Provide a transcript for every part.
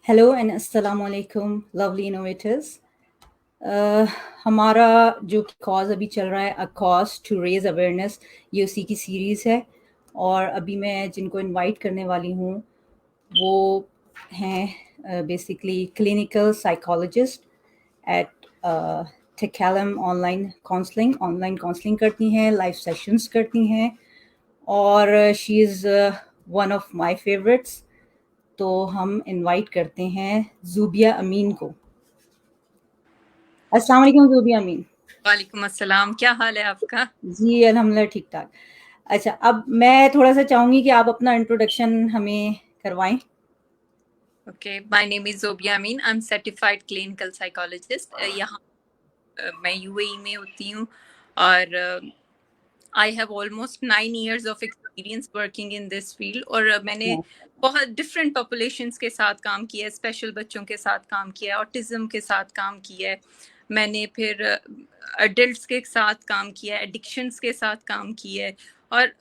Hello and अस्सलाम वालेकुम lovely innovators. हमारा जो कॉज अभी चल रहा है a cause to raise awareness, ये उसी की सीरीज़ है। और अभी मैं जिनको इनवाइट करने वाली हूँ वो हैं बेसिकली क्लिनिकल साइकोलॉजिस्ट एट टेकलम। ऑनलाइन काउंसलिंग करती हैं, लाइव सेशंस करती हैं, और she is one of my favourites. तो हम इनवाइट करते हैं ज़ूबिया अमीन को। अस्सलाम वालेकुम ज़ूबिया अमीन। वालेकुम अस्सलाम, क्या हाल है आपका? जी अल्हम्दुलिल्लाह ठीक ठाक। अच्छा, अब मैं थोड़ा सा चाहूँगी कि आप अपना इंट्रोडक्शन हमें करवाएं। Okay, my name is Zobia Amin. I am certified clinical psychologist. यहाँ मैं यूएई में होती हूँ और I have almost 9 years of experience working in this field. और मैंने बहुत डिफरेंट पॉपुलेशंस के साथ काम किया है, स्पेशल बच्चों के साथ काम किया है, ऑटिज्म के साथ काम किया है, मैंने फिर अडल्ट्स के साथ काम किया है, एडिक्शंस के साथ काम किया है, और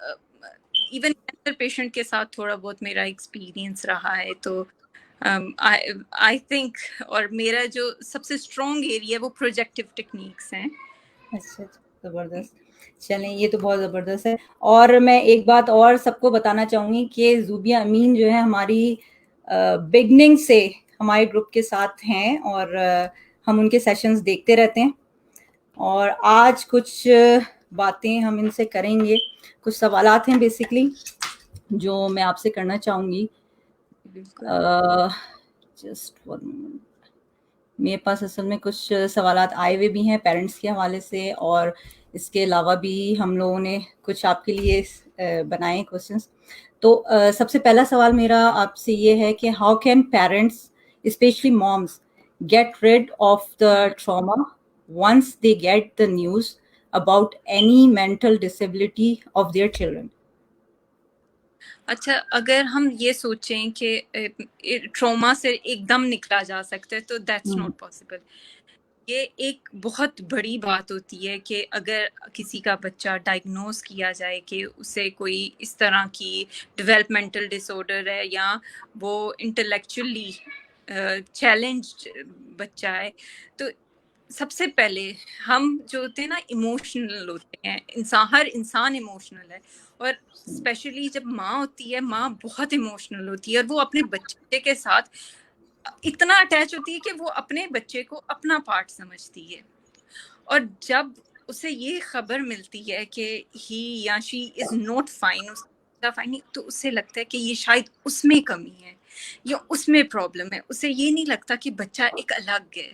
इवन कैंसर पेशेंट के साथ थोड़ा बहुत मेरा एक्सपीरियंस रहा है। तो आई थिंक और मेरा जो सबसे स्ट्रॉन्ग एरिया वो प्रोजेक्टिव टेक्निक्स हैं। अच्छा, ज़बरदस्त। चलें, ये तो बहुत ज़बरदस्त है। और मैं एक बात और सबको बताना चाहूँगी कि ज़ूबिया अमीन जो है हमारी बिगनिंग से हमारे ग्रुप के साथ हैं, और हम उनके सेशंस देखते रहते हैं। और आज कुछ बातें हम इनसे करेंगे, कुछ सवालात हैं बेसिकली जो मैं आपसे करना चाहूँगी। बिल्कुल। Just one moment. मेरे पास असल में कुछ सवालात आए हुए भी हैं पेरेंट्स के हवाले से, और इसके अलावा भी हम लोगों ने कुछ आपके लिए बनाए क्वेश्चंस। तो सबसे पहला सवाल मेरा आपसे ये है कि how can parents, especially moms, get rid of the trauma once they get the news about any mental disability of their children? अच्छा, अगर हम ये सोचें कि ट्रॉमा से एकदम निकला जा सकता है तो दैट्स नॉट पॉसिबल। ये एक बहुत बड़ी बात होती है कि अगर किसी का बच्चा डायग्नोज किया जाए कि उसे कोई इस तरह की डेवलपमेंटल डिसऑर्डर है या वो इंटेलेक्चुअली चैलेंज्ड बच्चा है, तो सबसे पहले हम जो होते हैं ना इमोशनल होते हैं। हर इंसान इमोशनल है, और स्पेशली जब माँ होती है, माँ बहुत इमोशनल होती है और वो अपने बच्चे के साथ इतना अटैच होती है कि वो अपने बच्चे को अपना पार्ट समझती है। और जब उसे ये खबर मिलती है कि ही या शी इज नॉट फाइन, उसका फाइन नहीं, तो उसे लगता है कि ये शायद उसमें कमी है या उसमें प्रॉब्लम है। उसे ये नहीं लगता कि बच्चा एक अलग है,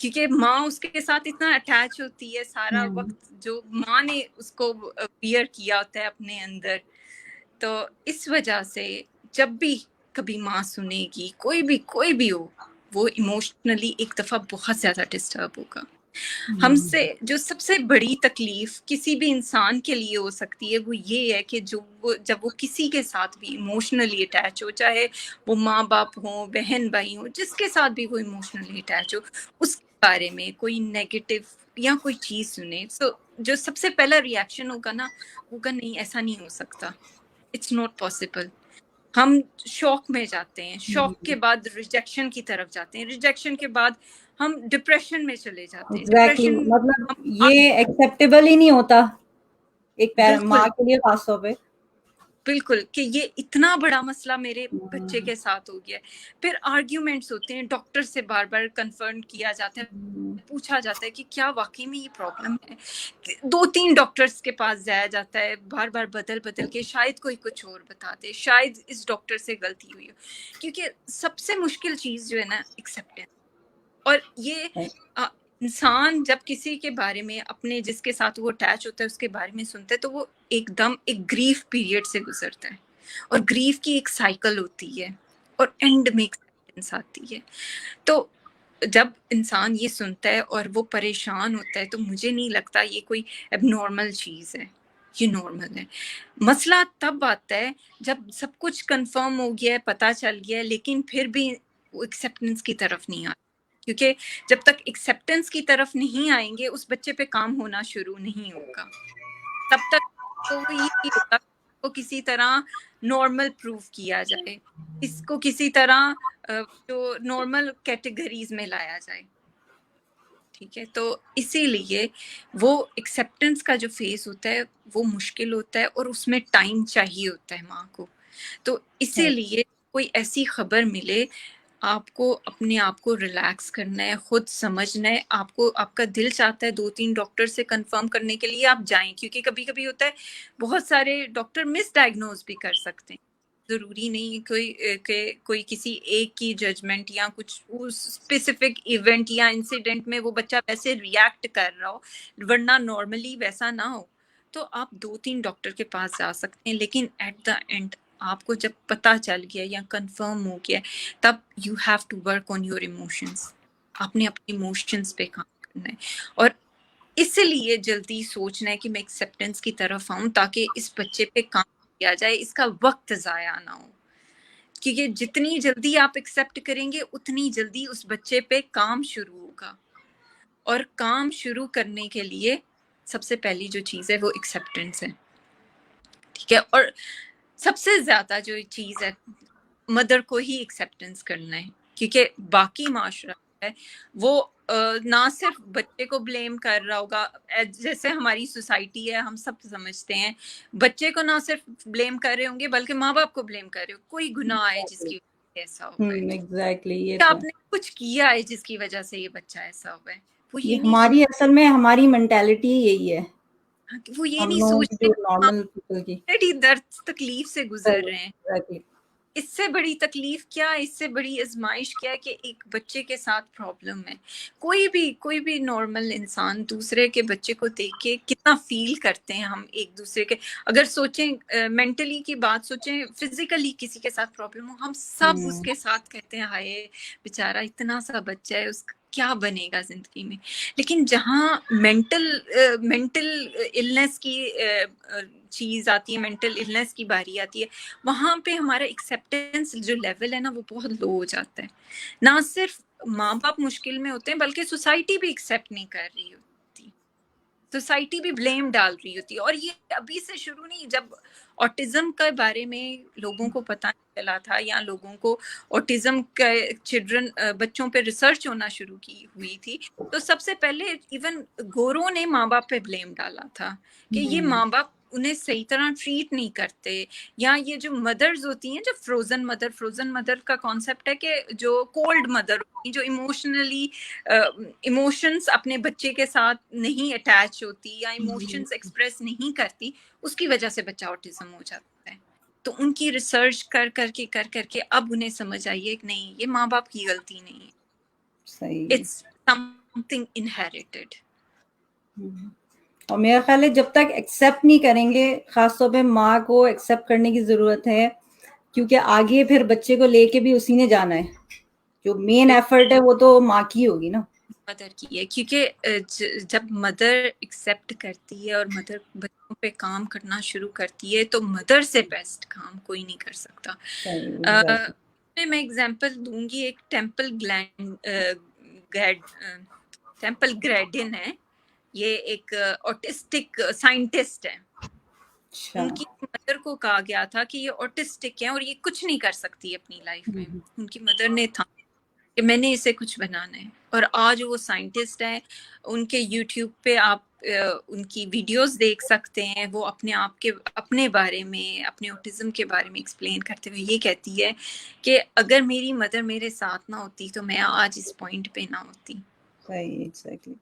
क्योंकि माँ उसके साथ इतना अटैच होती है सारा वक्त, जो माँ ने उसको बियर किया होता है अपने अंदर। तो इस वजह से जब भी कभी माँ सुनेगी, कोई भी हो, वो इमोशनली एक दफा बहुत ज्यादा डिस्टर्ब होगा। हमसे जो सबसे बड़ी तकलीफ किसी भी इंसान के लिए हो सकती है वो ये है कि जब वो किसी के साथ भी इमोशनली अटैच हो, चाहे वो माँ बाप हो, बहन भाई हो, जिसके साथ भी वो इमोशनली अटैच हो, उसके बारे में कोई नेगेटिव या कोई चीज सुने, तो जो सबसे पहला रिएक्शन होगा ना, होगा नहीं, ऐसा नहीं हो सकता, इट्स नॉट पॉसिबल। हम शॉक में जाते हैं, शॉक के बाद रिजेक्शन की तरफ जाते हैं, रिजेक्शन के बाद हम डिप्रेशन में चले जाते हैं, एग्जैक्टली, डिप्रेशन मतलब हम ये एक्सेप्टेबल ही नहीं होता एक माँ बिल्कुल के लिए खास तौर पे। बिल्कुल कि ये इतना बड़ा मसला मेरे बच्चे के साथ हो गया है। फिर आर्ग्यूमेंट्स होते हैं, डॉक्टर से बार बार कंफर्म किया जाता है, पूछा जाता है कि क्या वाकई में ये प्रॉब्लम है। 2-3 डॉक्टर्स के पास जाया जाता है, बार बार बदल बदल के, शायद कोई कुछ और बताते, शायद इस डॉक्टर से गलती हुई हो। क्योंकि सबसे मुश्किल चीज जो है ना, एक्सेप्टेंस। और ये इंसान जब किसी के बारे में, अपने जिसके साथ वो अटैच होता है उसके बारे में सुनता है, तो वो एकदम एक ग्रीफ पीरियड से गुजरता है, और ग्रीफ की एक साइकिल होती है और एंड में एक्सेप्टेंस आती है। तो जब इंसान ये सुनता है और वो परेशान होता है, तो मुझे नहीं लगता ये कोई एबनॉर्मल चीज है, ये नॉर्मल है। मसला तब आता है जब सब कुछ कंफर्म हो गया है, पता चल गया है, लेकिन फिर भी वो एक्सेप्टेंस की तरफ नहीं आता। क्योंकि जब तक एक्सेप्टेंस की तरफ नहीं आएंगे, उस बच्चे पे काम होना शुरू नहीं होगा। तब तक तो वो ये होगा को किसी तरह नॉर्मल प्रूव किया जाए, इसको किसी तरह जो नॉर्मल कैटेगरीज में लाया जाए। ठीक है, तो इसीलिए वो एक्सेप्टेंस का जो फेज होता है वो मुश्किल होता है और उसमें टाइम चाहिए होता है माँ को। तो इसीलिए कोई ऐसी खबर मिले, आपको अपने आप को रिलैक्स करना है, खुद समझना है, आपको आपका दिल चाहता है 2-3 डॉक्टर से कंफर्म करने के लिए आप जाएं, क्योंकि कभी कभी होता है बहुत सारे डॉक्टर मिस डायग्नोज भी कर सकते हैं। जरूरी नहीं कोई किसी एक की जजमेंट या कुछ उस स्पेसिफिक इवेंट या इंसिडेंट में वो बच्चा वैसे रिएक्ट कर रहा हो, वरना नॉर्मली वैसा ना हो। तो आप 2-3 डॉक्टर के पास जा सकते हैं, लेकिन एट द एंड आपको जब पता चल गया या कंफर्म हो गया, तब you have to work on your emotions. आपने अपने इमोशंस पे काम करना है, और इसलिए जल्दी सोचना है कि मैं एक्सेप्टेंस की तरफ आऊं ताकि इस बच्चे पे काम किया जाए, इसका वक्त जाया ना हो। क्योंकि जितनी जल्दी आप एक्सेप्ट करेंगे उतनी जल्दी उस बच्चे पे काम शुरू होगा, और काम शुरू करने के लिए सबसे पहली जो चीज है वो एक्सेप्टेंस है। ठीक है, और सबसे ज्यादा जो चीज है, मदर को ही एक्सेप्टेंस करना है, क्योंकि बाकी माशरा है वो ना सिर्फ बच्चे को ब्लेम कर रहा होगा, जैसे हमारी सोसाइटी है हम सब समझते हैं, बच्चे को ना सिर्फ ब्लेम कर रहे होंगे बल्कि माँ बाप को ब्लेम कर रहे हो, कोई गुनाह है जिसकी वजह से ऐसा हुआ है, एग्जैक्टली, ये क्या तो आपने कुछ किया है जिसकी वजह से ये बच्चा ऐसा हुआ है, वो ये ये नहीं हमारी असल में हमारी मेंटालिटी यही है, वो ये हम नहीं लोगों की सोचते जो हम नॉर्मल पीपल की। ऑलरेडी दर्द तकलीफ से गुजर रहे हैं। एग्जैक्टली। इससे बड़ी तकलीफ क्या, इससे बड़ी आजमाइश क्या है कि एक बच्चे के साथ प्रॉब्लम है। कोई भी नॉर्मल इंसान दूसरे के बच्चे को देख के कितना फील करते हैं हम एक दूसरे के, अगर सोचें मेंटली की बात सोचें, फिजिकली किसी के साथ प्रॉब्लम हो, हम सब उसके साथ कहते हैं हाय बेचारा इतना सा बच्चा है, उसका क्या बनेगा जिंदगी में। लेकिन जहाँ मेंटल इलनेस की चीज आती है, मेंटल इलनेस की बारी आती है, वहां पे हमारा एक्सेप्टेंस जो लेवल है ना वो बहुत लो हो जाता है। ना सिर्फ माँ बाप मुश्किल में होते हैं बल्कि सोसाइटी भी एक्सेप्ट नहीं कर रही होती, सोसाइटी भी ब्लेम डाल रही होती है। और ये अभी से शुरू नहीं, जब ऑटिज्म के बारे में लोगों को पता नहीं चला था या लोगों को ऑटिज्म के चिल्ड्रन बच्चों पे रिसर्च होना शुरू की हुई थी, तो सबसे पहले इवन गोरों ने माँ बाप पे ब्लेम डाला था कि ये माँ बाप उन्हें सही तरह ट्रीट नहीं करते, या ये जो मदर्स होती हैं, जो फ्रोजन मदर का कॉन्सेप्ट है कि जो कोल्ड मदर होती हैं, जो इमोशंस अपने बच्चे के साथ नहीं अटैच होती या इमोशंस एक्सप्रेस नहीं करती, उसकी वजह से बच्चा ऑटिज्म हो जाता है। तो उनकी रिसर्च कर करके अब उन्हें समझ आई है कि नहीं, ये माँ बाप की गलती नहीं है, सही। It's something inherited. और मेरा ख्याल है जब तक एक्सेप्ट नहीं करेंगे, खासतौर पे माँ को एक्सेप्ट करने की जरूरत है, क्योंकि आगे फिर बच्चे को लेके भी उसी ने जाना है, जो मेन एफर्ट है वो तो माँ की होगी ना, मदर की है। क्योंकि जब मदर एक्सेप्ट करती है और मदर बच्चों पे काम करना शुरू करती है, तो मदर से बेस्ट काम कोई नहीं कर सकता। मैं एग्जांपल दूंगी, एक टेम्पल ग्रैडिन है, ये एक ऑटिस्टिक साइंटिस्ट है। उनकी मदर को कहा गया था कि ये ऑटिस्टिक है और ये कुछ नहीं कर सकती अपनी लाइफ में। उनकी मदर ने था कि मैंने इसे कुछ बनाना है, और आज वो साइंटिस्ट है। उनके यूट्यूब पे आप उनकी वीडियोस देख सकते हैं, वो अपने बारे में, अपने ऑटिज्म के बारे में एक्सप्लेन करते हुए ये कहती है कि अगर मेरी मदर मेरे साथ ना होती तो मैं आज इस पॉइंट पे ना होती। सही, एग्जैक्टली।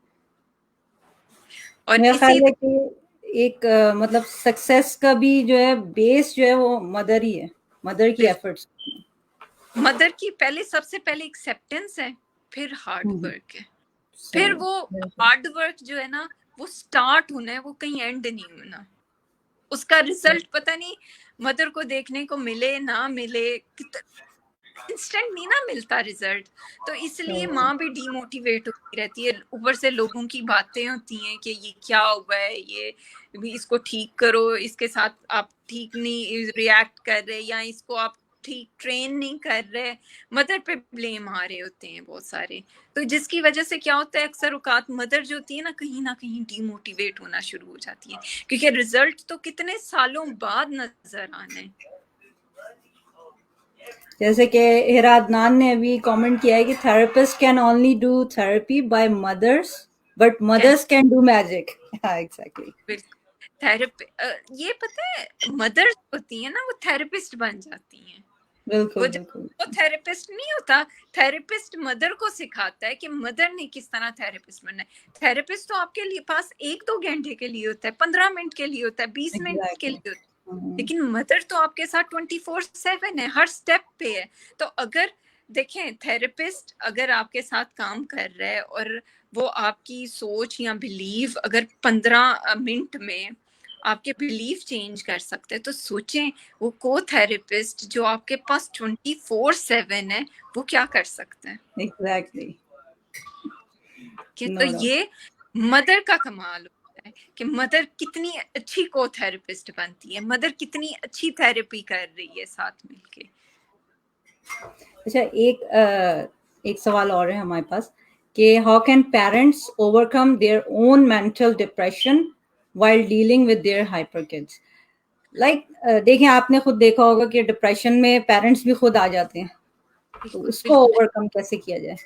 और मेरा ख्याल है कि एक मतलब सक्सेस का भी जो है बेस जो है वो मदर ही है, मदर की एफर्ट्स। मदर की सबसे पहले एक्सेप्टेंस है, फिर हार्ड वर्क है, फिर वो हार्ड वर्क जो है ना वो स्टार्ट होना है, वो कहीं एंड नहीं होना। उसका रिजल्ट पता नहीं मदर को देखने को मिले ना मिले, इंस्टेंट नहीं ना मिलता रिजल्ट। तो इसलिए माँ भी डीमोटिवेट होती रहती है, ऊपर से लोगों की बातें होती हैं कि ये क्या हुआ है, ये भी इसको ठीक करो, इसके साथ आप ठीक नहीं रिएक्ट कर रहे, या इसको आप ठीक ट्रेन नहीं कर रहे, मदर पे ब्लेम आ रहे होते हैं बहुत सारे। तो जिसकी वजह से क्या होता है, अक्सर औकात मदर जो होती है ना कहीं डिमोटिवेट होना शुरू हो जाती है, क्योंकि रिजल्ट तो कितने सालों बाद नजर आना है। जैसे कि हिरा अदनान ने अभी कमेंट किया है कि therapist can only do therapy by mothers but mothers can do magic. Exactly. Therapy, ये पता है मदर्स होती है ना वो थेरेपिस्ट बन जाती हैं। बिल्कुल बिल्कुल। वो थेरेपिस्ट नहीं होता, थेरेपिस्ट मदर को सिखाता है कि मदर ने किस तरह थेरेपिस्ट बनना है। थेरेपिस्ट तो आपके लिए पास 1-2 घंटे के लिए होता है, 15 मिनट के लिए होता है, 20 मिनट के लिए होता है, लेकिन मदर तो आपके साथ 24/7 है, हर स्टेप पे है। तो अगर देखें थेरेपिस्ट अगर आपके साथ काम कर रहा है और वो आपकी सोच या बिलीव अगर 15 मिनट में आपके बिलीफ चेंज कर सकते हैं, तो सोचें वो को थेरेपिस्ट जो आपके पास 24/7 है वो क्या कर सकते हैं। एग्जैक्टली। तो ये मदर का कमाल होता है कि मदर कितनी अच्छी को थेरेपिस्ट बनती है, मदर कितनी अच्छी थेरेपी कर रही है साथ मिलके। अच्छा, एक सवाल और है हमारे पास कि how can parents overcome their own mental depression while dealing with their hyper kids. Like देखिए, आपने खुद देखा होगा कि डिप्रेशन में पेरेंट्स भी खुद आ जाते हैं, तो उसको ओवरकम कैसे किया जाए?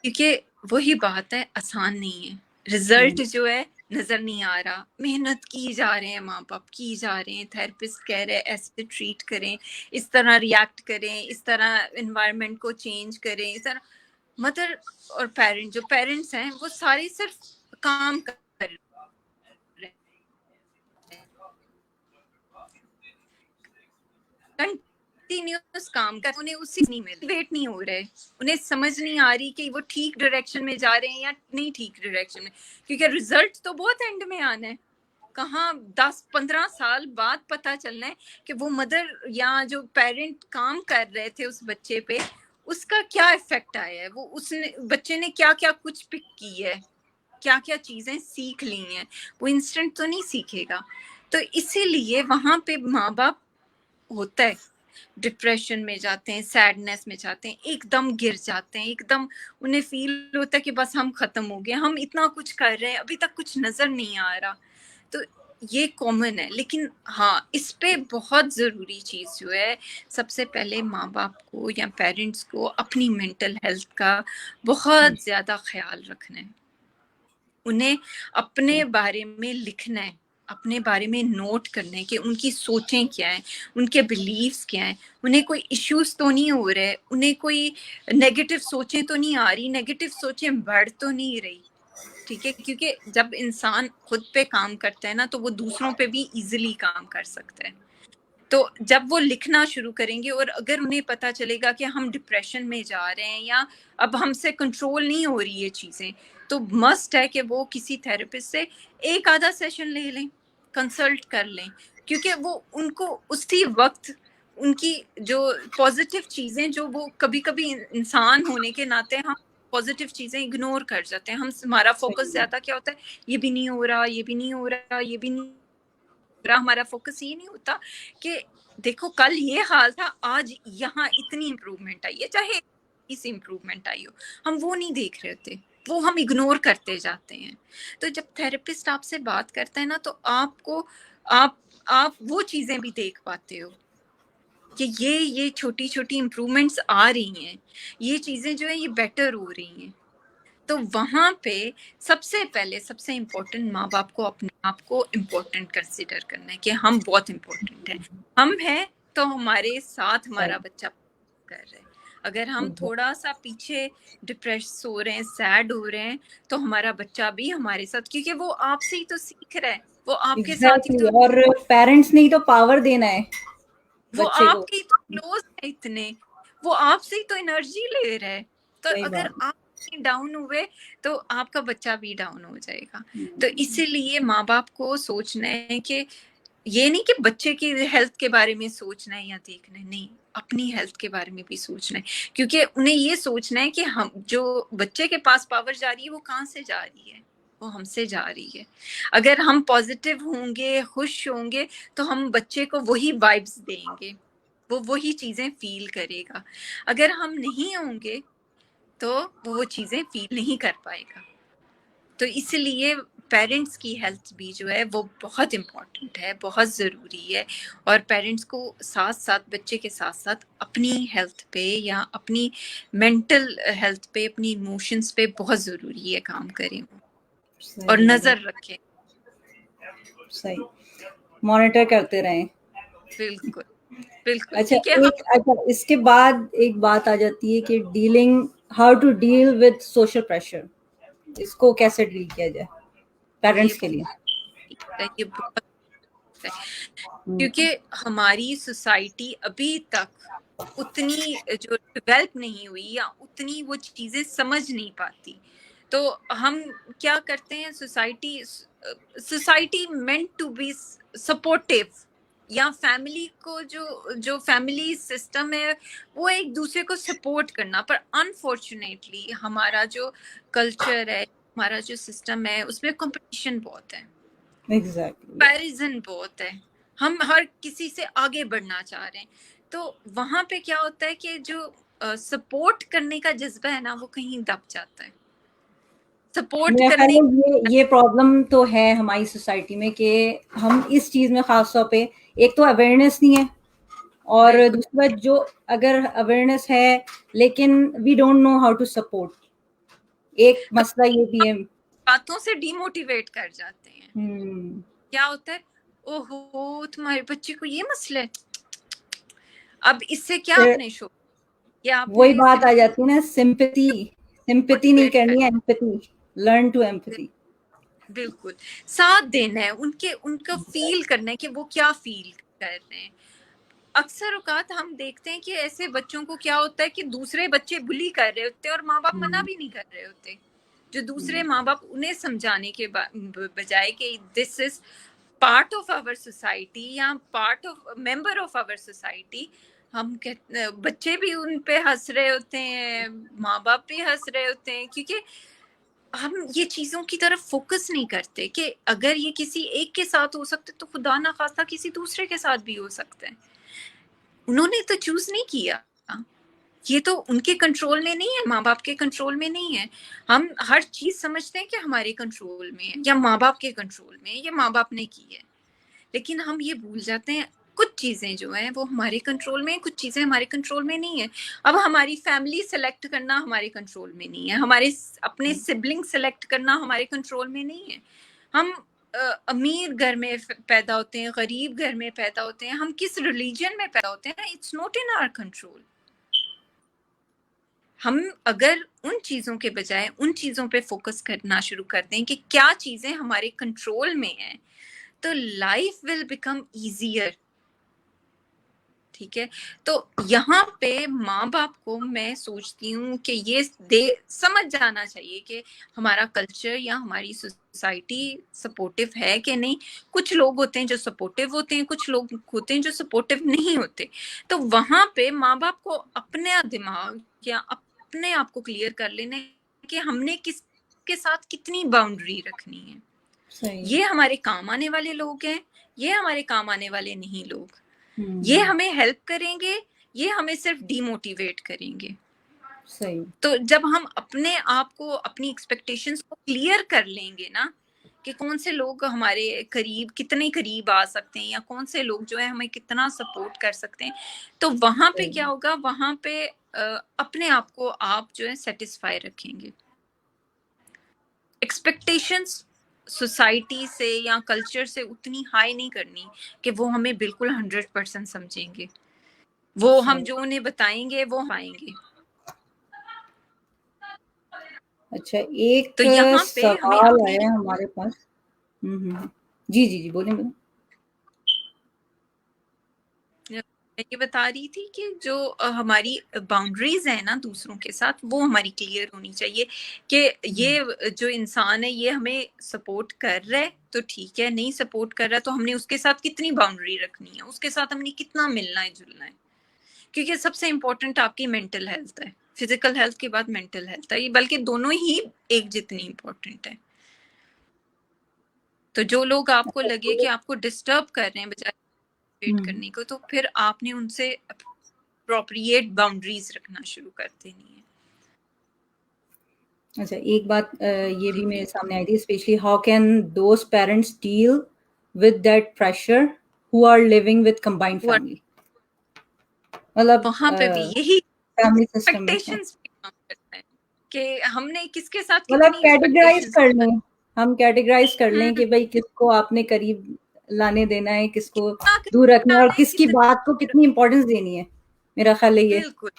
क्योंकि वही बात है, आसान नहीं है। रिजल्ट जो है नजर नहीं आ रहा, मेहनत की जा रहे हैं, माँ बाप की जा रहे हैं, थेरेपिस्ट कह रहे हैं ऐसे ट्रीट करें, इस तरह रिएक्ट करें, इस तरह एनवायरनमेंट को चेंज करें, इस तरह। मदर और पेरेंट जो पेरेंट्स हैं वो सारे सिर्फ काम कर रहे हैं, कंटिन्यूअस काम कर, उन्हें उसी नहीं मिल वेट नहीं हो रहे, उन्हें समझ नहीं आ रही कि वो ठीक डायरेक्शन में जा रहे हैं या नहीं ठीक डायरेक्शन में, क्योंकि रिजल्ट तो बहुत एंड में आना है। कहाँ 10-15 साल बाद पता चलना है कि वो मदर या जो पेरेंट काम कर रहे थे उस बच्चे पे उसका क्या इफेक्ट आया है, वो उसने बच्चे ने क्या क्या कुछ पिक की है, क्या क्या चीजें सीख ली हैं। वो इंस्टेंट तो नहीं सीखेगा। तो इसीलिए वहां पे माँ बाप होता है डिप्रेशन में जाते हैं, सैडनेस में जाते हैं, एकदम गिर जाते हैं, एकदम उन्हें फील होता है कि बस हम खत्म हो गए, हम इतना कुछ कर रहे हैं अभी तक कुछ नजर नहीं आ रहा। तो ये कॉमन है, लेकिन हाँ इस पे बहुत जरूरी चीज जो है, सबसे पहले माँ बाप को या पेरेंट्स को अपनी मेंटल हेल्थ का बहुत ज्यादा ख्याल रखना है। उन्हें अपने बारे में लिखना है, अपने बारे में नोट करना है कि उनकी सोचें क्या हैं, उनके बिलीव्स क्या हैं, उन्हें कोई इश्यूज तो नहीं हो रहे, उन्हें कोई नेगेटिव सोचें तो नहीं आ रही, नेगेटिव सोचें बढ़ तो नहीं रही। ठीक है, क्योंकि जब इंसान खुद पे काम करता है ना तो वो दूसरों पे भी इजीली काम कर सकता है। तो जब वो लिखना शुरू करेंगे और अगर उन्हें पता चलेगा कि हम डिप्रेशन में जा रहे हैं या अब हमसे कंट्रोल नहीं हो रही ये चीजें, तो मस्ट है कि वो किसी थेरेपिस्ट से एक आधा सेशन ले लें, कंसल्ट कर लें, क्योंकि वो उनको उसी वक्त उनकी जो पॉजिटिव चीजें जो वो कभी कभी इंसान होने के नाते हम पॉजिटिव चीजें इग्नोर कर जाते हैं, हम हमारा फोकस ज्यादा क्या होता है, ये भी नहीं हो रहा, ये भी नहीं हो रहा, ये भी नहीं, हमारा फोकस ये नहीं होता कि देखो कल ये हाल था, आज यहाँ इतनी इम्प्रूवमेंट आई है, चाहे इस इम्प्रूवमेंट आई हो, हम वो नहीं देख रहे थे, वो हम इग्नोर करते जाते हैं। तो जब थेरेपिस्ट आपसे बात करता है ना तो आपको आप वो चीजें भी देख पाते हो कि ये छोटी छोटी इम्प्रूवमेंट्स आ रही हैं, ये चीजें जो है ये बेटर हो रही हैं। तो वहां पे सबसे पहले सबसे इम्पोर्टेंट माँ बाप को अपने आप को इम्पोर्टेंट कंसिडर करना है कि हम बहुत इम्पोर्टेंट हैं, हम हैं तो हमारे साथ हमारा बच्चा कर रहे हैं। अगर हम थोड़ा सा पीछे डिप्रेस हो रहे हैं, सैड हो रहे हैं, तो हमारा बच्चा भी हमारे साथ, क्योंकि वो आपसे ही तो सीख रहा है, वो आपके साथ ही तो, और पेरेंट्स ने ही तो पावर देना है वो बच्चे को। आपके तो क्लोज है इतने, वो आपसे ही तो एनर्जी ले रहा है। तो अगर आप डाउन हुए तो आपका बच्चा भी डाउन हो जाएगा। तो इसीलिए माँ बाप को सोचना है कि ये नहीं कि बच्चे की हेल्थ के बारे में सोचना है या देखना है, नहीं, अपनी हेल्थ के बारे में भी सोचना है, क्योंकि उन्हें ये सोचना है कि हम जो बच्चे के पास पावर जा रही है वो कहाँ से जा रही है, वो हमसे जा रही है। अगर हम पॉजिटिव होंगे, खुश होंगे, तो हम बच्चे को वही वाइब्स देंगे। वो वही चीजें फील करेगा। अगर हम नहीं होंगे तो वो चीजें फील नहीं कर पाएगा। तो इसलिए पेरेंट्स की हेल्थ भी जो है वो बहुत इम्पोर्टेंट है, बहुत ज़रूरी है। और पेरेंट्स को साथ साथ, बच्चे के साथ साथ अपनी हेल्थ पे या अपनी मेंटल हेल्थ पे, अपनी इमोशंस पे बहुत ज़रूरी है काम करें वो, और सही है, नज़र रखें। सही, मॉनिटर करते रहें। बिल्कुल बिल्कुल, अच्छा, क्योंकि हम अच्छा, इसके बाद एक बात आ जाती है कि dealing, how to deal with social pressure, इसको कैसे डील किया जाए ये पेरेंट्स के लिए? ये बहुत है, हम्म, क्योंकि हमारी सोसाइटी अभी तक उतनी जो डेवलप नहीं हुई या उतनी वो चीजें समझ नहीं पाती। तो हम क्या करते हैं, society meant to be supportive, या फैमिली को जो जो फैमिली सिस्टम है वो एक दूसरे को सपोर्ट करना, पर अनफॉर्चुनेटली हमारा जो कल्चर है, हमारा जो सिस्टम है, उसमें कंपटीशन बहुत है, एग्जैक्टली, कंपैरिजन बहुत है, हम हर किसी से आगे बढ़ना चाह रहे हैं। तो वहां पे क्या होता है कि जो सपोर्ट करने का जज्बा है ना, वो कहीं दब जाता है। सपोर्ट मेरा ख्याल करने, है ये प्रॉब्लम तो है हमारी सोसाइटी में कि हम इस चीज में खास तौर पे, एक तो अवेयरनेस नहीं है, और बिल्कुल दूसरी बात, जो अगर अवेयरनेस है लेकिन we don't know how to support, एक मसला ये भी है। बातों से डिमोटिवेट कर जाते हैं। हम्म, क्या होता है, ओहो तुम्हारे बच्चे को ये मसला है, अब इससे क्या फिर आपने शो, या वही आपने बात आ जाती है ना, सिंपैथी, सिंपैथी नहीं मोटिवेट कर, करनी है, एम्पैथी, लर्न टू एम्पैथी। बिल्कुल साथ देना है, उनके उनका फील करना है कि वो क्या फील कर रहे हैं। अक्सर औकात हम देखते हैं कि ऐसे बच्चों को क्या होता है कि दूसरे बच्चे बुली कर रहे होते हैं और माँ बाप मना भी नहीं कर रहे होते। जो दूसरे माँ बाप उन्हें समझाने के बजाय कि this is part of our society या part of member of our society, हम कहते बच्चे भी उन पे हंस रहे होते हैं, माँ बाप भी हंस रहे होते हैं, क्योंकि हम ये चीजों की तरफ फोकस नहीं करते कि अगर ये किसी एक के साथ हो सकते तो खुदा ना खास्ता किसी दूसरे के साथ भी हो सकता है। उन्होंने तो चूज नहीं किया, ये तो उनके कंट्रोल में नहीं है, माँ बाप के कंट्रोल में नहीं है। हम हर चीज समझते हैं कि हमारे कंट्रोल में है या माँ बाप के कंट्रोल में है, ये माँ बाप ने की है। लेकिन हम ये भूल जाते हैं कुछ चीजें जो हैं वो हमारे कंट्रोल में है, कुछ चीजें हमारे कंट्रोल में नहीं है। अब हमारी फैमिली सेलेक्ट करना हमारे कंट्रोल में नहीं है, हमारे अपने सिबलिंग सेलेक्ट करना हमारे कंट्रोल में नहीं है। हम अमीर घर में पैदा होते हैं, गरीब घर में पैदा होते हैं, हम किस रिलीजन में पैदा होते हैं, it's not in our control. हम अगर उन चीजों के बजाय उन चीजों पे फोकस करना शुरू कर दें कि क्या चीजें हमारे कंट्रोल में हैं, तो लाइफ विल बिकम इजियर। ठीक है, तो यहाँ पे माँ बाप को मैं सोचती हूँ कि ये दे समझ जाना चाहिए कि हमारा कल्चर या हमारी सोसाइटी सपोर्टिव है कि नहीं। कुछ लोग होते हैं जो सपोर्टिव होते हैं, कुछ लोग होते हैं जो सपोर्टिव नहीं होते। तो वहां पे माँ बाप को अपने दिमाग या अपने आप को क्लियर कर लेना है कि हमने किसके साथ कितनी बाउंड्री रखनी है। सही। ये हमारे काम आने वाले लोग हैं, ये हमारे काम आने वाले नहीं लोग। ये हम्म, हमें हेल्प करेंगे, ये हमें सिर्फ डिमोटिवेट करेंगे। सही। तो जब हम अपने आप को, अपनी एक्सपेक्टेशंस को क्लियर कर लेंगे ना कि कौन से लोग हमारे करीब, कितने करीब आ सकते हैं, या कौन से लोग जो है हमें कितना सपोर्ट कर सकते हैं, तो वहां पे क्या सही। होगा, वहां पे अपने आप को आप जो है सेटिस्फाई रखेंगे। एक्सपेक्टेशंस सोसाइटी से या कल्चर से उतनी हाई नहीं करनी कि वो हमें बिल्कुल 100% समझेंगे। वो हम सही। जो उन्हें बताएंगे वो पाएंगे। अच्छा, एक तो यहाँ पे हमें सवाल अपनी, आया हमारे पास। जी, जी, जी, बोलिए, बोलिए। मैं ये बता रही थी कि जो हमारी बाउंड्रीज है ना दूसरों के साथ, वो हमारी क्लियर होनी चाहिए कि ये जो इंसान है ये हमें सपोर्ट कर रहा है तो ठीक है, नहीं सपोर्ट कर रहा है तो हमने उसके साथ कितनी बाउंड्री रखनी है, उसके साथ हमने कितना मिलना है जुलना है। क्योंकि सबसे इम्पोर्टेंट आपकी मेंटल हेल्थ है, फिजिकल हेल्थ के बाद मेंटल हेल्थ है, बल्कि दोनों ही एक जितनी इम्पोर्टेंट है। तो जो लोग आपको अच्छा, लगे कि आपको डिस्टर्ब कर रहे हैं बजाय कम्युनिकेट करने को, तो फिर आपने उनसे अप्रोप्रिएट बाउंड्रीज रखना शुरू कर देनी है। अच्छा, एक बात ये भी मेरे सामने आई थी, especially how can those parents deal with that pressure who are living with combined family, मतलब वहां पे भी यही फैमिली सिस्टम में एक्सपेक्टेशंस पे काम करता है कि हमने किसके साथ मतलब कितनी कैटेगराइज एक्सपेक्टेशंस कर लें, हम कैटेगराइज कर लें कि हम्म, भाई किसको आपने करीब लाने देना है, किसको कितना दूर रखना है, और जाना है, किसकी कितना बात को कितनी इंपॉर्टेंस देनी है। मेरा ख्याल है ये बिल्कुल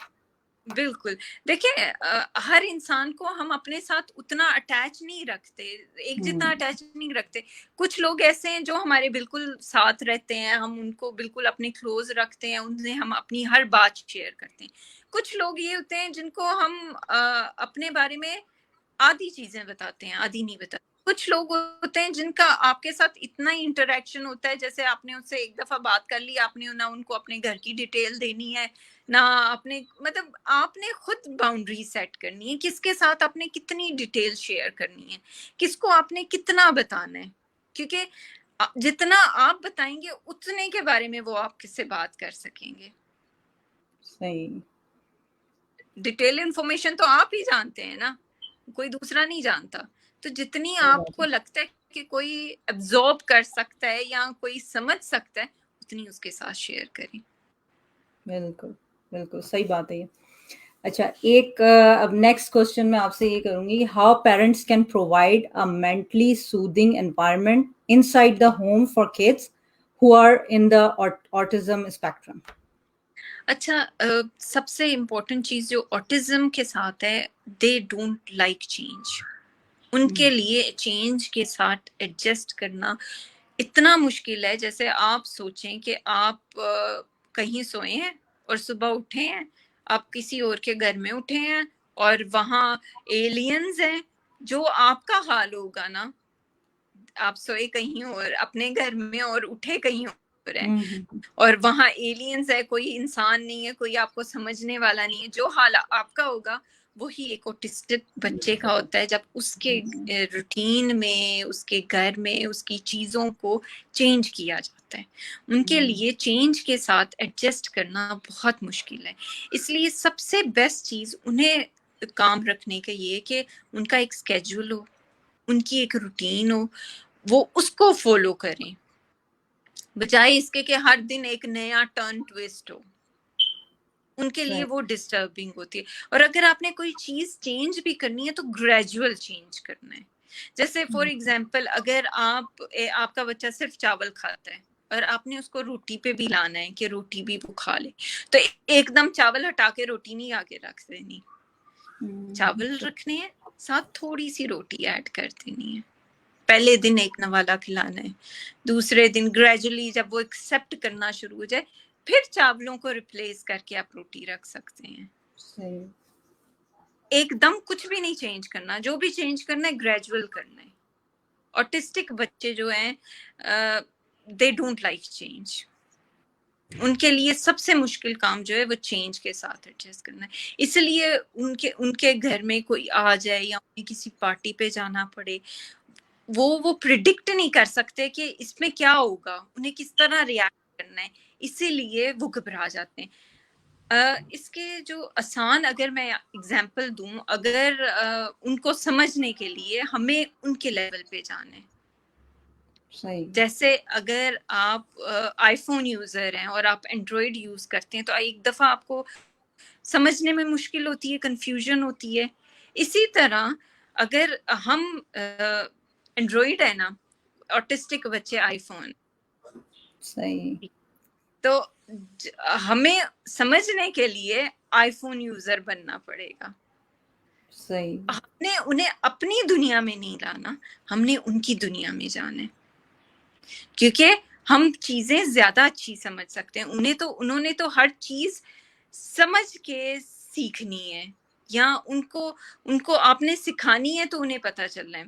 बिल्कुल। देखिए हर इंसान को हम अपने साथ उतना अटैच नहीं रखते, एक जितना अटैच नहीं रखते। कुछ लोग ऐसे हैं जो हमारे बिल्कुल साथ रहते हैं, हम उनको बिल्कुल अपने क्लोज रखते हैं, उनसे हम अपनी हर बात शेयर करते हैं। कुछ लोग ये होते हैं जिनको हम अपने बारे में आधी चीजें बताते हैं, आधी नहीं बताते। कुछ लोग होते हैं जिनका आपके साथ इतना ही इंटरेक्शन होता है, जैसे आपने उससे एक दफा बात कर ली, आपने ना उनको अपने घर की डिटेल देनी है, ना अपने, मतलब आपने खुद बाउंड्री सेट करनी है, किसके साथ आपने कितनी डिटेल शेयर करनी है, किसको आपने कितना बताना है, क्योंकि जितना आप बताएंगे उतने के बारे में वो आप किससे बात कर सकेंगे। सही। डिटेल इंफॉर्मेशन तो आप ही जानते हैं ना, कोई दूसरा नहीं जानता। तो जितनी आपको लगता है कि कोई एब्जॉर्ब कर सकता है या कोई समझ सकता है, उतनी उसके साथ शेयर करें। बिल्कुल बिल्कुल सही बात है ये। अच्छा, एक अब नेक्स्ट क्वेश्चन मैं आपसे ये करूंगी, how parents can provide a mentally soothing environment inside the home for kids who are in the autism spectrum. अच्छा, सबसे इम्पोर्टेंट चीज जो ऑटिज्म के साथ है, दे डोंट लाइक चेंज। उनके लिए चेंज के साथ एडजस्ट करना इतना मुश्किल है। जैसे आप सोचें कि आप कहीं सोए हैं और सुबह उठे हैं, आप किसी और के घर में उठे हैं और वहां एलियंस हैं, जो आपका हाल होगा ना। आप सोए कहीं और अपने घर में और उठे कहीं और है, और वहां एलियंस है, कोई इंसान नहीं है, कोई आपको समझने वाला नहीं है। जो हाल आपका होगा वही एक ऑटिस्टिक बच्चे का होता है, जब उसके रूटीन में, उसके घर में, उसकी चीजों को चेंज किया जाता है। उनके लिए चेंज के साथ एडजस्ट करना बहुत मुश्किल है। इसलिए सबसे बेस्ट चीज उन्हें काम रखने का ये कि उनका एक स्केड्यूल हो, उनकी एक रूटीन हो, वो उसको फॉलो करें, बजाय इसके कि हर दिन एक नया टर्न ट्विस्ट हो। उनके लिए वो डिस्टर्बिंग होती है। और अगर आपने कोई चीज चेंज भी करनी है तो ग्रेजुअल चेंज करना है। जैसे फॉर एग्जांपल, अगर आपका बच्चा सिर्फ चावल खाता है और आपने उसको रोटी पे भी लाना है कि रोटी भी वो खा ले, तो एकदम चावल हटा के रोटी नहीं आगे रख देनी। चावल रखने हैं, साथ थोड़ी सी रोटी ऐड कर देनी है। पहले दिन एक नवाला खिलाना है, दूसरे दिन ग्रेजुअली जब वो एक्सेप्ट करना शुरू हो जाए, फिर चावलों को रिप्लेस करके आप रोटी रख सकते हैं। सही। एकदम कुछ भी नहीं चेंज करना, जो भी चेंज करना है ग्रेजुअल करना है। ऑटिस्टिक बच्चे जो हैं, दे डोंट लाइक चेंज। उनके लिए सबसे मुश्किल काम जो है वो चेंज के साथ एडजस्ट करना है। इसलिए उनके उनके घर में कोई आ जाए या उन्हें किसी पार्टी पे जाना पड़े, वो प्रिडिक्ट नहीं कर सकते कि इसमें क्या होगा, उन्हें किस तरह रिएक्ट करना है, इसीलिए वो घबरा जाते हैं। इसके जो आसान अगर मैं एग्जांपल दूं, अगर उनको समझने के लिए हमें उनके लेवल पे जाना है। सही। जैसे अगर आप आईफोन यूजर हैं और आप एंड्रॉयड यूज करते हैं, तो एक दफा आपको समझने में मुश्किल होती है, कंफ्यूजन होती है। इसी तरह अगर हम एंड्रॉयड है ना, ऑटिस्टिक बच्चे आईफोन, सही। तो हमें समझने के लिए आईफोन यूजर बनना पड़ेगा। सही। हमने उन्हें अपनी दुनिया में नहीं लाना, हमने उनकी दुनिया में जाना है, क्योंकि हम चीजें ज्यादा अच्छी समझ सकते हैं। उन्होंने तो हर चीज समझ के सीखनी है, या उनको उनको आपने सिखानी है, तो उन्हें पता चलना है।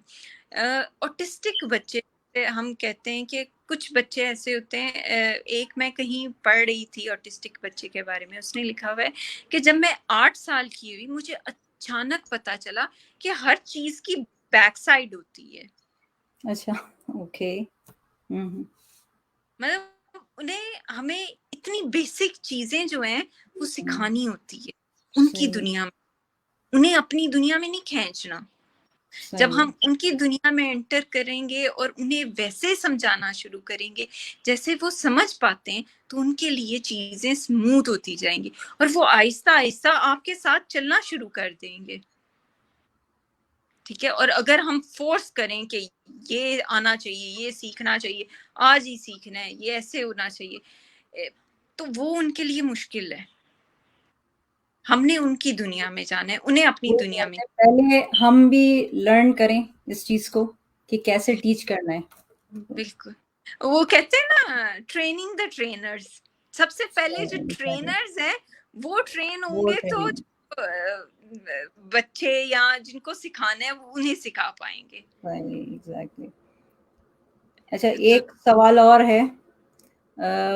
ऑटिस्टिक बच्चे, हम कहते हैं कि कुछ बच्चे ऐसे होते हैं, एक मैं कहीं पढ़ रही थी ऑटिस्टिक बच्चे के बारे में, उसने लिखा हुआ है कि जब मैं 8 साल की हुई, मुझे अचानक पता चला कि हर चीज की बैक साइड होती है। अच्छा। ओके। मतलब उन्हें हमें इतनी बेसिक चीजें जो हैं वो हम्म, सिखानी होती है उनकी सही दुनिया में, उन्हें अपनी दुनिया में नहीं खींचना। जब सही हम उनकी दुनिया में एंटर करेंगे और उन्हें वैसे समझाना शुरू करेंगे जैसे वो समझ पाते हैं, तो उनके लिए चीजें स्मूथ होती जाएंगी और वो आहिस्ता आहिस्ता आपके साथ चलना शुरू कर देंगे। ठीक है, और अगर हम फोर्स करें कि ये आना चाहिए, ये सीखना चाहिए, आज ही सीखना है, ये ऐसे होना चाहिए, तो वो उनके लिए मुश्किल है। हमने उनकी दुनिया में जाना है, उन्हें अपनी वो दुनिया में। कहते हैं, पहले हम भी लर्न करें इस चीज को कि कैसे टीच करना है। बिल्कुल, वो कहते हैं ना ट्रेनिंग द ट्रेनर्स। सबसे पहले जो Exactly. ट्रेनर्स हैं वो ट्रेन वो होंगे तो ट्रेनिंग बच्चे या जिनको सिखाना है वो उन्हें सिखा पाएंगे। एग्जैक्टली। अच्छा, तो एक सवाल और है,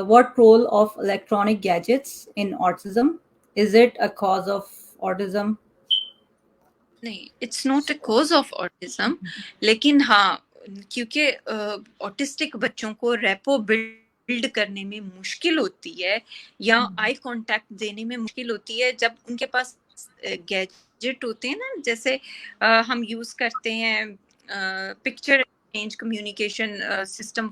what role of electronic gadgets in autism, is it a cause of autism? नहीं, it's not a cause of autism, लेकिन हाँ, क्योंकि ऑटिस्टिक बच्चों को रेपो बिल्ड करने में मुश्किल होती है या आई कांटेक्ट देने में मुश्किल होती है जब उनके पास गैजेट होते हैं ना, जैसे हम यूज करते हैं picture exchange communication system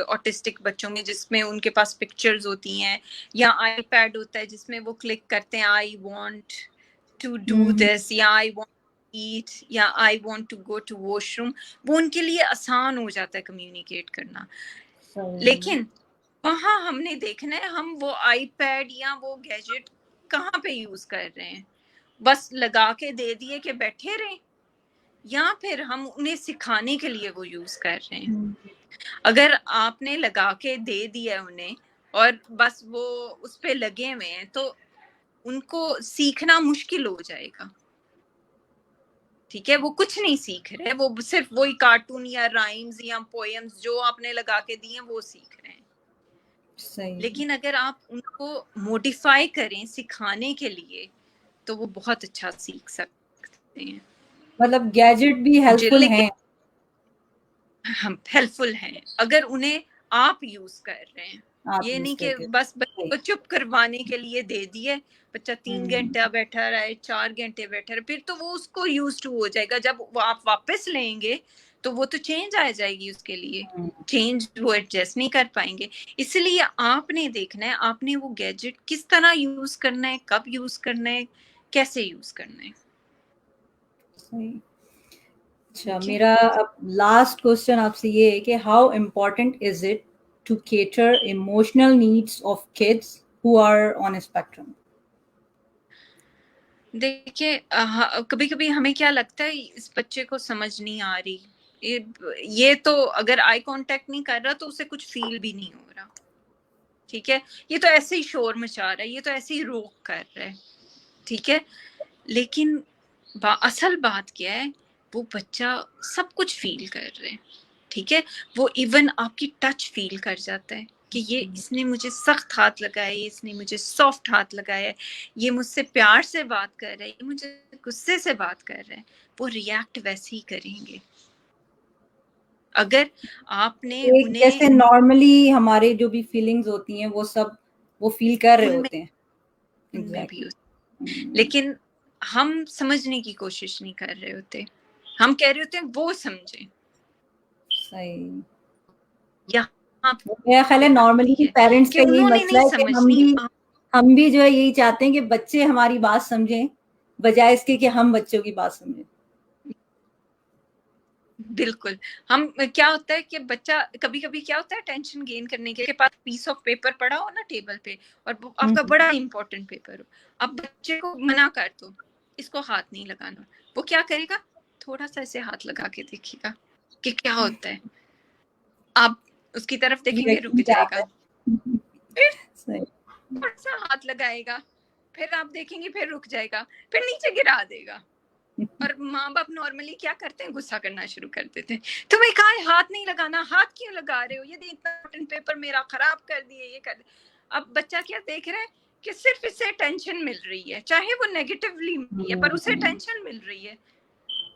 autistic बच्चों में, जिसमें उनके पास पिक्चर्स होती हैं, या आईपैड होता है जिसमें वो क्लिक करते हैं I want to do this, या आई वांट ईट, या I want to go to washroom. वो उनके लिए आसान हो जाता है कम्युनिकेट करना। लेकिन वहां हमने देखना है हम वो आईपैड या वो गैजेट कहाँ पे यूज कर रहे हैं। बस लगा के दे दिए कि बैठे रहे, या फिर हम उन्हें सिखाने के लिए वो यूज कर रहे हैं। अगर आपने लगा के दे दिया उन्हें और बस वो उस पे लगे हुए हैं, तो उनको सीखना मुश्किल हो जाएगा। ठीक है, वो कुछ नहीं सीख रहे, वो सिर्फ वही कार्टून या राइम्स या पोएम्स जो आपने लगा के दिए वो सीख रहे हैं। सही। लेकिन अगर आप उनको मॉडिफाई करें सिखाने के लिए, तो वो बहुत अच्छा सीख सकते हैं। मतलब गैजेट भी हेल्पफुल लेकिन हैं। हम हेल्पफुल हैं अगर उन्हें आप यूज कर रहे हैं। आप ये यूज नहीं कि करके बस बच्चे सही। को चुप करवाने के लिए दे दिए, बच्चा 3 घंटा बैठा रहा है, 4 घंटे बैठा रहा, फिर तो वो उसको यूज टू हो जाएगा। जब वो आप वापस लेंगे तो वो तो चेंज आ जाएगी उसके लिए, चेंज वो एडजस्ट नहीं कर पाएंगे। इसलिए आपने देखना है आपने वो गैजेट किस तरह यूज करना है, कब यूज करना है, कैसे यूज करना है। सही। अच्छा, ठीक है, मेरा अब लास्ट क्वेश्चन आपसे ये है कि how important is it to cater emotional needs of kids who are on spectrum? देखिए कभी कभी हमें क्या लगता है इस बच्चे को समझ नहीं आ रही, ये तो अगर आई कांटेक्ट नहीं कर रहा तो उसे कुछ फील भी नहीं हो रहा। ठीक है, ये तो ऐसे ही शोर मचा रहा है, ये तो ऐसे ही रोक कर रहा है। ठीक है, लेकिन असल बात क्या है, वो बच्चा सब कुछ फील कर रहे हैं। ठीक है, वो इवन आपकी टच फील कर जाता है कि ये इसने मुझे सख्त हाथ लगाया है, इसने मुझे सॉफ्ट हाथ लगाया है, ये मुझसे प्यार से बात कर रहा है, ये मुझे गुस्से से बात कर रहा है। वो रिएक्ट वैसे ही करेंगे अगर आपने एक उन्हें जैसे नॉर्मली हमारे जो भी फीलिंग्स होती हैं वो सब वो फील कर रहे उनमें होते हैं। उनमें भी एग्जैक्टली। लेकिन हम समझने की कोशिश नहीं कर रहे होते, हम कह रहे होते हैं वो समझे। सही। यहाँ मेरा ख्याल है पे नॉर्मली आती कि है पेरेंट्स कि का यही उन्होंने मसला नहीं है कि समझनी। हम भी जो है यही चाहते हैं कि बच्चे हमारी बात समझें, बजाय इसके कि हम बच्चों की बात समझें। बिल्कुल, हम क्या होता है कि बच्चा कभी कभी क्या होता है टेंशन गेन करने के पास पीस ऑफ पेपर पड़ा हो ना टेबल पे, और वो आपका बड़ा इंपॉर्टेंट पेपर हो, अब बच्चे को मना कर दो इसको हाथ नहीं लगाना, वो क्या करेगा, थोड़ा सा ऐसे हाथ लगा के देखेगा कि क्या होता है, आप उसकी तरफ देखेंगे रुक रिएक्शन क्या आता जाएगा, है? फिर सही। थोड़ा सा हाथ लगाएगा, फिर आप देखेंगे फिर रुक जाएगा, फिर नीचे गिरा देगा। और माँ बाप नॉर्मली क्या करते हैं, गुस्सा करना शुरू कर देते हैं, तुम्हें कहा है हाथ नहीं लगाना, हाथ क्यों लगा रहे हो, ये इतना इम्पोर्टेंट पेपर मेरा खराब कर दिए, ये कर। अब बच्चा क्या देख रहा है कि सिर्फ इससे टेंशन मिल रही है, चाहे वो नेगेटिवली मिली है पर उसे टेंशन मिल रही है,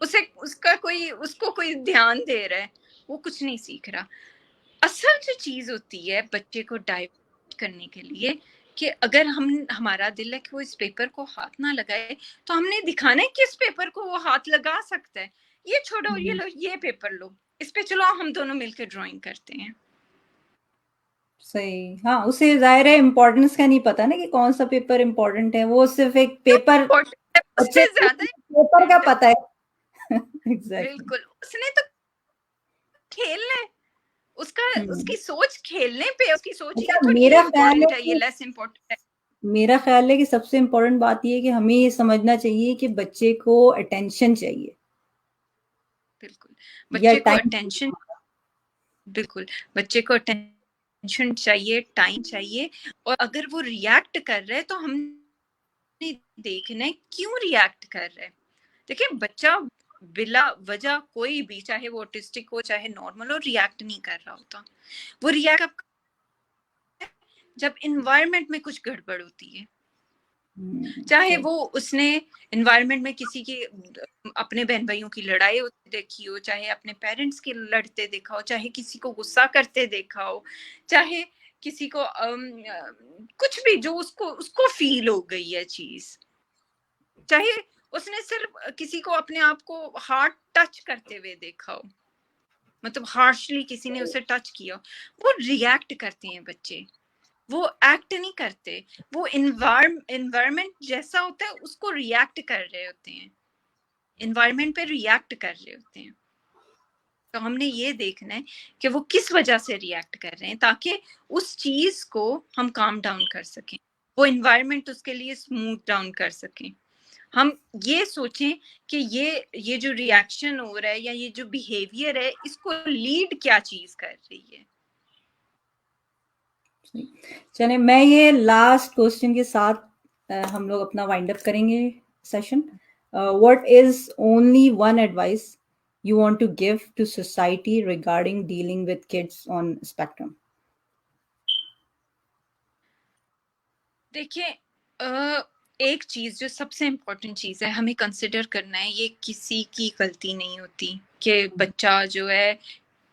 उसे उसको कोई ध्यान दे रहा है, वो कुछ नहीं सीख रहा। असल जो चीज होती है बच्चे को करने के लिए कि अगर हमारा दिल है कि वो इस पेपर को हाथ ना लगाए, तो हमने दिखाना है कि इस पेपर को वो हाथ लगा सकता है। ये छोड़ो, ये लो, ये पेपर लो, इस पे चलो हम दोनों मिलकर ड्राइंग करते हैं। सही, हाँ, उसे जाहिर है इम्पोर्टेंस का नहीं पता ना कि कौन सा पेपर इम्पोर्टेंट है, वो सिर्फ एक पेपर, बच्चे उससे को ज्यादा पेपर का पता है। एग्जैक्टली। बिल्कुल, उसने तो खेलना है, उसकी सोच खेलने पे, उसकी सोच ये अच्छा, थोड़ी ये मेरा ख्याल है इम्पोर्टेंट है, ये कि लेस इम्पोर्टेंट है। मेरा ख्याल है कि सबसे इम्पोर्टेंट बात ये है कि हमें ये समझना चाहिए कि बच्चे को अटेंशन चाहिए बिल्कुल, या बच्चे को टाइम। अटेंशन, बिल्कुल, बच्चे को अटेंशन चाहिए, टाइम चाहिए, और अगर वो रिएक्ट कर रहा है तो हमने देखना है क्यों रिएक्ट कर रहा है। देखिए, बच्चा बिला वजह कोई भी, चाहे वो ऑटिस्टिक हो चाहे नॉर्मल हो, रिएक्ट नहीं कर रहा होता। वो रिएक्ट जब इन्वायरमेंट में कुछ गड़बड़ होती है, चाहे वो उसने इन्वायरमेंट में किसी की, अपने बहन भाइयों की लड़ाई होती देखी हो, चाहे अपने पेरेंट्स के लड़ते देखा हो, चाहे किसी को गुस्सा करते देखा हो, चाहे किसी को कुछ भी जो उसको उसको फील हो गई है चीज, चाहे उसने सिर्फ किसी को अपने आप को हार्ट टच करते हुए देखा हो, मतलब हार्शली किसी ने उसे टच किया, वो रिएक्ट करते हैं बच्चे, वो एक्ट नहीं करते, वो इन्वायरमेंट जैसा होता है उसको रिएक्ट कर रहे होते हैं, इन्वायरमेंट पे रिएक्ट कर रहे होते हैं। तो हमने ये देखना है कि वो किस वजह से रिएक्ट कर रहे हैं, ताकि उस चीज को हम काम डाउन कर सकें, वो इन्वायरमेंट उसके लिए स्मूथ डाउन कर सकें। हम ये सोचें कि ये जो रिएक्शन हो रहा है या ये जो बिहेवियर है, इसको लीड क्या चीज कर रही है। चलिए, मैं ये लास्ट क्वेश्चन के साथ हम लोग अपना वाइंड अप करेंगे session. What is only one advice you want to give to society regarding dealing with kids on spectrum? देखिए, एक चीज जो सबसे इम्पोर्टेंट चीज है हमें कंसिडर करना है, ये किसी की गलती नहीं होती कि बच्चा जो है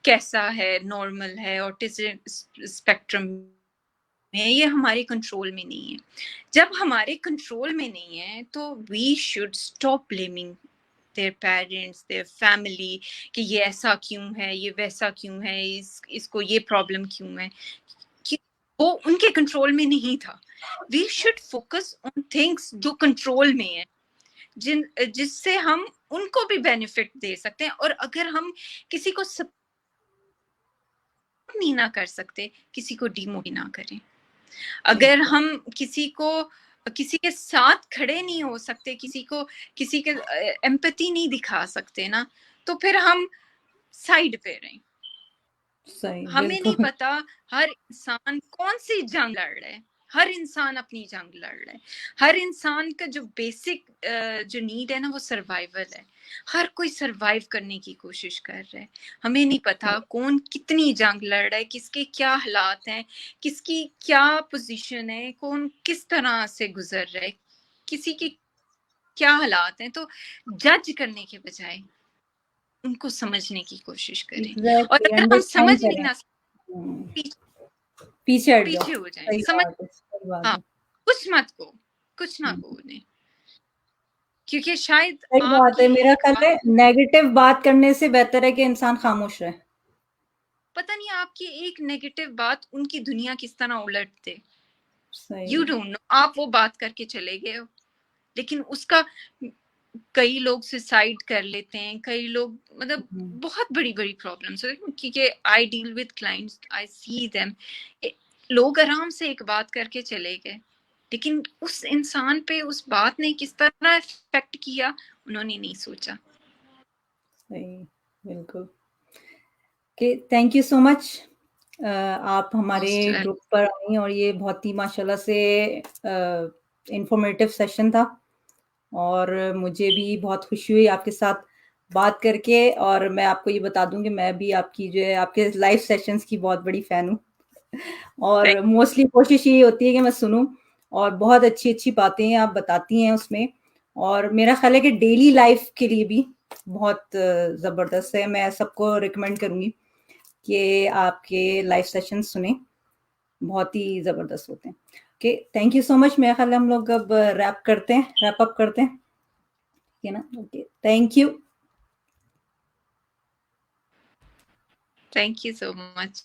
कैसा है, नॉर्मल है, ऑटिज्म स्पेक्ट्रम में, ये हमारे कंट्रोल में नहीं है। जब हमारे कंट्रोल में नहीं है तो we should stop blaming their parents, their family, कि ये ऐसा क्यों है, ये वैसा क्यों है, इसको ये प्रॉब्लम क्यों है, कि वो उनके कंट्रोल में नहीं था। We should focus on things जो कंट्रोल में है, जिससे हम उनको भी बेनिफिट दे सकते हैं। और अगर हम किसी को सपोर्ट नहीं ना कर सकते, किसी को डिमोटिवेट ना करें। अगर हम किसी के साथ खड़े नहीं हो सकते, किसी के एम्पैथी नहीं दिखा सकते ना, तो फिर हम साइड पे रहें। सही, हमें नहीं बिल्कुल। पता हर इंसान कौन सी जंग लड़ रहा है, हर इंसान अपनी जंग लड़ रहा है, हर इंसान का जो बेसिक जो नीड है ना, वो सर्वाइवल है। हर कोई सर्वाइव करने की कोशिश कर रहा है। हमें नहीं पता कौन कितनी जंग लड़ रहा है, किसके क्या हालात हैं, किसकी क्या पोजीशन है, कौन किस तरह से गुजर रहा है, किसी की क्या हालात हैं। तो जज करने के बजाय उनको समझने की कोशिश करें। और एग्जैक्टली, अगर हम अंडरस्टैंड समझ नहीं करें। ना, पीछे हट जाओ। पीछे हो जाए, सही समझ, बात है, सही बात हाँ, है। कुछ मत को, कुछ ना को उन्हें, क्योंकि शायद सही बात है, आपकी मेरा एक ख्याल बात, है नेगेटिव बात करने से बेहतर है कि इंसान खामोश रहे। पता नहीं आपकी एक नेगेटिव बात उनकी दुनिया किस तरह उलट दे। सही। यू डोंट नो, आप वो बात करके चले गए हो, लेकिन उसका कई लोग सुसाइड कर लेते हैं, कई लोग, मतलब बहुत बड़ी बड़ी प्रॉब्लम्स है। क्योंकि I deal with clients, I see them, लोग आराम से एक बात करके चले गए, लेकिन उस इंसान पे उस बात ने किस तरह इफेक्ट किया उन्होंने नहीं सोचा। सही, बिल्कुल। Okay, thank you so much. आप हमारे मोस्ट वेल, ग्रुप पर आई और ये बहुत ही माशाल्लाह से इंफॉर्मेटिव सेशन था, और मुझे भी बहुत खुशी हुई आपके साथ बात करके। और मैं आपको ये बता दूं कि मैं भी आपकी जो है आपके लाइव सेशंस की बहुत बड़ी फैन हूँ, और मोस्टली कोशिश यही होती है कि मैं सुनूं, और बहुत अच्छी अच्छी बातें आप बताती हैं उसमें, और मेरा ख्याल है कि डेली लाइफ के लिए भी बहुत ज़बरदस्त है। मैं सबको रिकमेंड करूंगी कि आपके लाइव सेशन सुने। बहुत ही ज़बरदस्त होते हैं। Okay, thank you so much. मेरा ख्याल है हम लोग अब रैप अप करते हैं, ठीक है ना? Okay, thank you. Thank you so much.